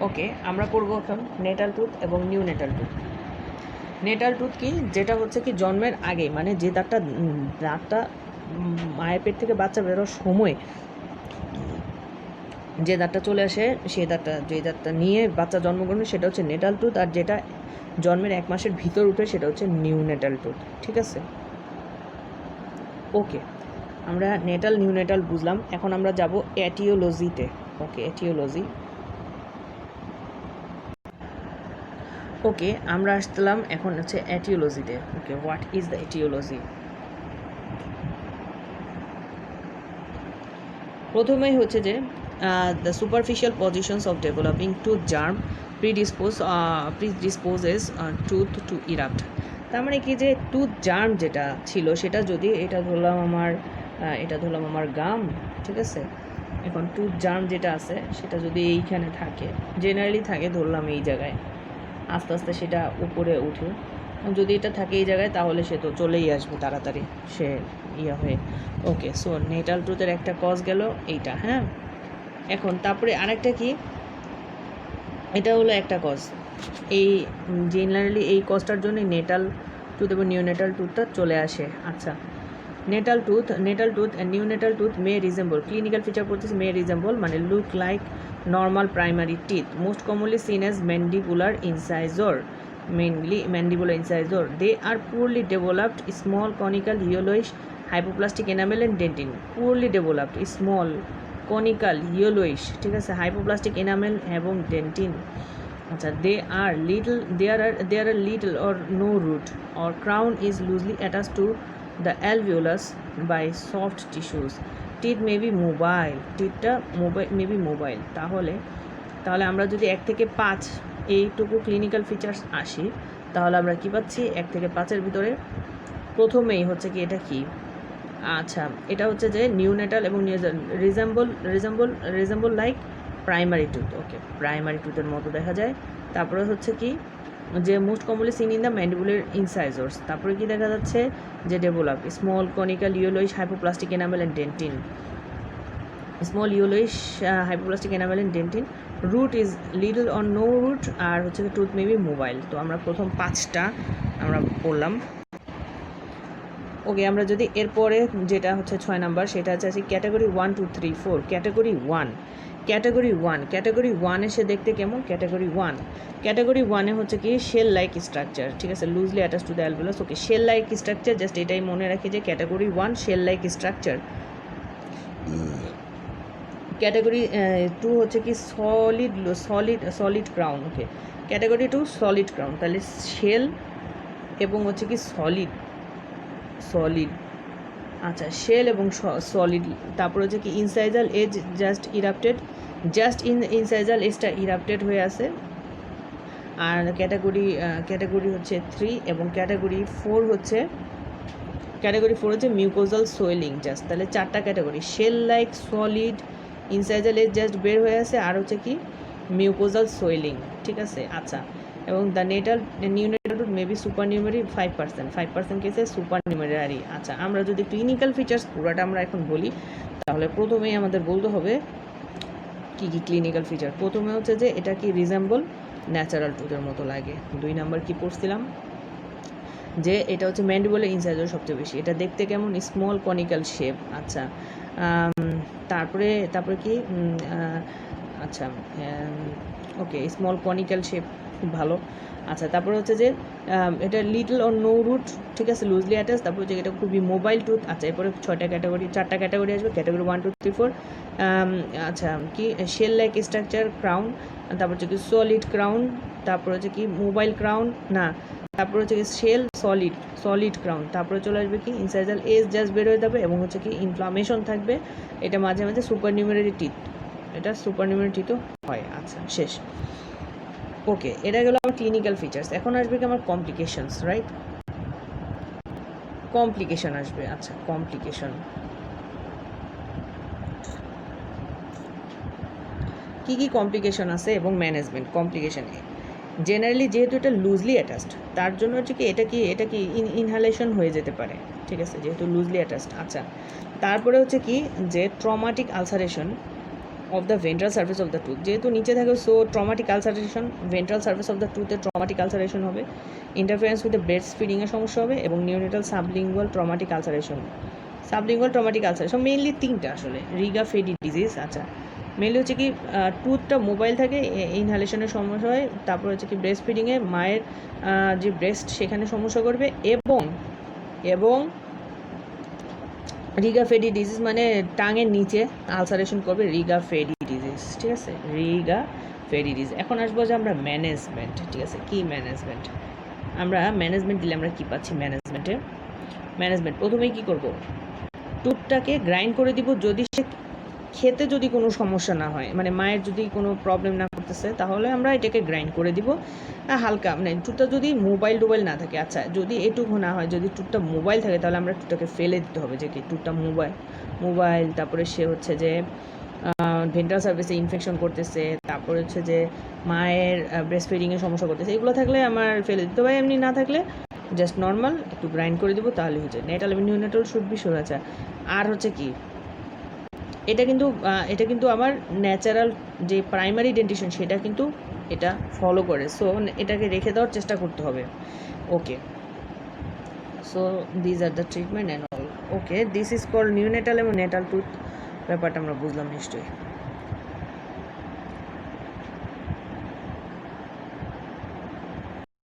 ওকে, আমরা করব এখন নেটাল টুথ এবং neonatal tooth. Natal tooth কি, যেটা হচ্ছে কি জন্মের আগে, মানে যে দাঁতটা মায়ের পেট থেকে বাচ্চা বেরোর সময় যে দাঁতটা চলে আসে, যে দাঁতটা নিয়ে বাচ্চা জন্মগ্রহণ, সেটা হচ্ছে নেটাল টুথ। আর যেটা জন্মের 1 মাসের ভিতর উঠে সেটা হচ্ছে নিউ নেটাল টুথ। ঠিক আছে, ওকে, আমরা নেটাল নিউ নেটাল বুঝলাম। এখন আমরা যাব এটিওলজিতে। ওকে, এটিওলজি। ওকে, আমরা আসলাম এখন হচ্ছে এটিওলজিতে। Okay, what is the etiology? প্রথমেই হচ্ছে যে the superficial positions of developing tooth germ predisposes tooth to erupt. তার মানে কি, যে টুথ জার্ম যেটা ছিল সেটা যদি এটা ধরলাম আমার গাম, ঠিক আছে। এখন টুথ জার্ম যেটা আছে সেটা যদি এইখানে থাকে, জেনারেলি থাকে ধরলাম এই জায়গায়, আস্তে আস্তে সেটা উপরে উঠে, যদি এটা থাকে এই জায়গায় তাহলে সে তো চলেই আসবে তাড়াতাড়ি, সে হয়ে। ওকে, সো নেটাল টুথের একটা কজ গেল এইটা। হ্যাঁ, এখন তারপরে আরেকটা কি, এটা হলো একটা কজ। এই জেনারেলি এই কজটার জন্য নেটাল টুথ এবং নিউ নেটাল টুথটা চলে আসে। আচ্ছা, natal tooth and neonatal tooth may resemble, clinical feature করতেছে মে রিজেম্বল, মানে look like normal primary teeth, most commonly seen as mandibular incisor, mainly mandibular incisor. They are poorly developed, small conical yellowish hypoplastic enamel and dentin. Poorly developed, small conical yellowish, ঠিক আছে, hypoplastic enamel এবং dentin. আচ্ছা, there are little or no root, or crown is loosely attached to the alveolus by soft tissues. Teeth may be mobile, teethটা may be mobile. তাহলে আমরা যদি 1 থেকে 5 এইটুকু clinical features আসি, তাহলে আমরা কি পাচ্ছি? 1 থেকে 5-এর ভিতরে প্রথমেই হচ্ছে কি, এটা কি, আচ্ছা, এটা হচ্ছে যে নিউ নেটাল এবং resemble like primary tooth. Okay, primary টুথের মতো দেখা যায়। তারপরে হচ্ছে কি, যে most commonly seen in the mandibular incisors. তারপরে কি দেখা যাচ্ছে, যে develop small conical yellowish hypoplastic enamel and dentin, small yellowish hypoplastic enamel and dentin. Root is little or no root, আর হচ্ছে টুথ মেবি মোবাইল। তো আমরা প্রথম 5টা আমরা বললাম। ওকে, আমরা যদি এরপরে যেটা হচ্ছে 6 নাম্বার, সেটা হচ্ছে ক্যাটাগরি 1 2 3 4। ক্যাটাগরি 1 এসে দেখতে কেমন? ক্যাটাগরি 1-এ হচ্ছে কি শেল লাইক স্ট্রাকচার, ঠিক আছে, loosely attach to the alveolus. Okay, shell like structure, just এটাই মনে রাখি যে category 1 shell like structure. Category 2 হচ্ছে কি solid crown. Okay, category 2 solid crown, তাহলে শেল এবং হচ্ছে কি সলিড। আচ্ছা, শেল এবং সলিড। তারপর হচ্ছে কি ইনসাইজাল এজ ইনসাইজাল এজটা ইরাপ্টেড হয়ে আছে। আর ক্যাটাগরি হচ্ছে 3 এবং ক্যাটাগরি 4 হচ্ছে মিউকোজাল সোয়েলিং জাস্ট। তাহলে 4টা category, shell like, solid, incisal edge just বের হয়ে আছে, আর হচ্ছে কি মিউকোজাল সোয়েলিং, ঠিক আছে। আচ্ছা, এবং the new Natal tooth maybe super নিউমেরি 5% কেসে সুপার নিউমেরারি। আচ্ছা, আমরা যদি ক্লিনিক্যাল ফিচার্স পুরোটা আমরা এখন বলি, তাহলে প্রথমেই আমাদের বলতে হবে কি ক্লিনিক্যাল ফিচার। প্রথমে হচ্ছে যে এটা কি রিজেম্বল ন্যাচারাল টুথের মতো লাগে। 2 নাম্বার কি পড়ছিলাম, যে এটা হচ্ছে ম্যান্ডিবুলার ইনসাইজর সবচেয়ে বেশি, এটা দেখতে কেমন? Small conical shape. আচ্ছা, তারপরে কি, আচ্ছা, ওকে, স্মল কনিক্যাল শেপ, খুব ভালো। আচ্ছা, তারপরে হচ্ছে যে এটা লিটল অর নো রুট, ঠিক আছে, লুজলি অ্যাটাচ। তারপর হচ্ছে এটা খুবই মোবাইল টুথ। আচ্ছা, এরপরে 4টা ক্যাটাগরি আসবে, ক্যাটাগরি 1 2 3 4। আচ্ছা, কি শেল লাইক স্ট্রাকচার, ক্রাউন, তারপর হচ্ছে কি সলিড ক্রাউন, তারপর হচ্ছে কি মোবাইল ক্রাউন, না, তারপর হচ্ছে কি শেল সলিড ক্রাউন, তারপরে চলে আসবে কি ইনসাইজাল এজ জাস্ট বের হয়ে যাবে এবং হচ্ছে কি ইনফ্লামেশন থাকবে। এটা মাঝে মাঝে সুপার নিউমেরারি টিথ, এটা সুপার নিউমেরারি টিথও হয়। আচ্ছা, শেষ। ওকে, এটা গেল আমার ক্লিনিক্যাল ফিচার্স। এখন আসবে কি আমার কমপ্লিকেশনস, রাইট? কমপ্লিকেশন আসবে। আচ্ছা, কমপ্লিকেশন কি কমপ্লিকেশন আছে এবং ম্যানেজমেন্ট। কমপ্লিকেশনে জেনারেলি যেহেতু এটা লুজলি অ্যাটাচড, তার জন্য হচ্ছে কি এটা কি ইনহালেশন হয়ে যেতে পারে, ঠিক আছে, যেহেতু লুজলি অ্যাটাচড। আচ্ছা, তারপরে হচ্ছে কি যে traumatic ulceration of the ventral surface of the tooth, যেহেতু নিচে থাকে so traumatic ulceration, ventral surface of the টুথে ট্রমাটিক আলসারেশন হবে, ইন্টারফারেন্স উইথ ব্রেস্ট ফিডিংয়ের সমস্যা হবে, এবং neonatal sublingual traumatic ulceration. Sublingual traumatic ulceration mainly তিনটা আসলে, রিগা ফেডি ডিজিজ। আচ্ছা, মেইনলি হচ্ছে কি টুথটা মোবাইল থাকে, ইনহালেশনের সমস্যা হয়, তারপর হচ্ছে কি ব্রেস্ট ফিডিংয়ে মায়ের যে ব্রেস্ট সেখানে সমস্যা করবে, এবং রিগা ফেডি ডিজিজ মানে টাঙের নিচে আলসারেশন করবে, রিগা ফেডি ডিজিজ। ঠিক আছে, রিগা ফেডি ডিজিজ। এখন আসবো যে আমরা ম্যানেজমেন্ট। ঠিক আছে, কি ম্যানেজমেন্ট? আমরা ম্যানেজমেন্ট দিলে আমরা কী পাচ্ছি ম্যানেজমেন্ট প্রথমেই কী করব, টুথটাকে গ্রাইন্ড করে দিব। যদি সে খেতে যদি কোনো সমস্যা না হয়, মানে মায়ের যদি কোনো প্রবলেম না করতেছে, তাহলে আমরা এটাকে গ্রাইন্ড করে দিব হালকা, মানে টুথটা যদি মোবাইল না থাকে। আচ্ছা, যদি এটুকু না হয়, যদি টুথটা মোবাইল থাকে, তাহলে আমরা টুথটাকে ফেলে দিতে হবে, যে কি টুথটা মোবাইল, তারপরে সে হচ্ছে যে ভেন্ট্রাল সার্ভিসে ইনফেকশন করতেছে, তারপরে হচ্ছে যে মায়ের ব্রেস্ট ফিডিংয়ের সমস্যা করতেছে, এগুলো থাকলে আমার ফেলে দিতে হবে। এমনি না থাকলে জাস্ট নর্মাল একটু গ্রাইন্ড করে দেবো, তাহলে হচ্ছে নেটাল এবং নিউনেটাল শুড বি শুরু। আচ্ছা, আর হচ্ছে কি, এটা কিন্তু আমার ন্যাচারাল যে প্রাইমারি ডেন্টিশন সেটা কিন্তু এটা ফলো করে, সো এটাকে রেখে দেওয়ার চেষ্টা করতে হবে। Okay, so these are the treatment and all. Okay, this is called neonatal এবং নেটাল টুথ। ব্যাপারটা আমরা বুঝলাম নিশ্চয়ই।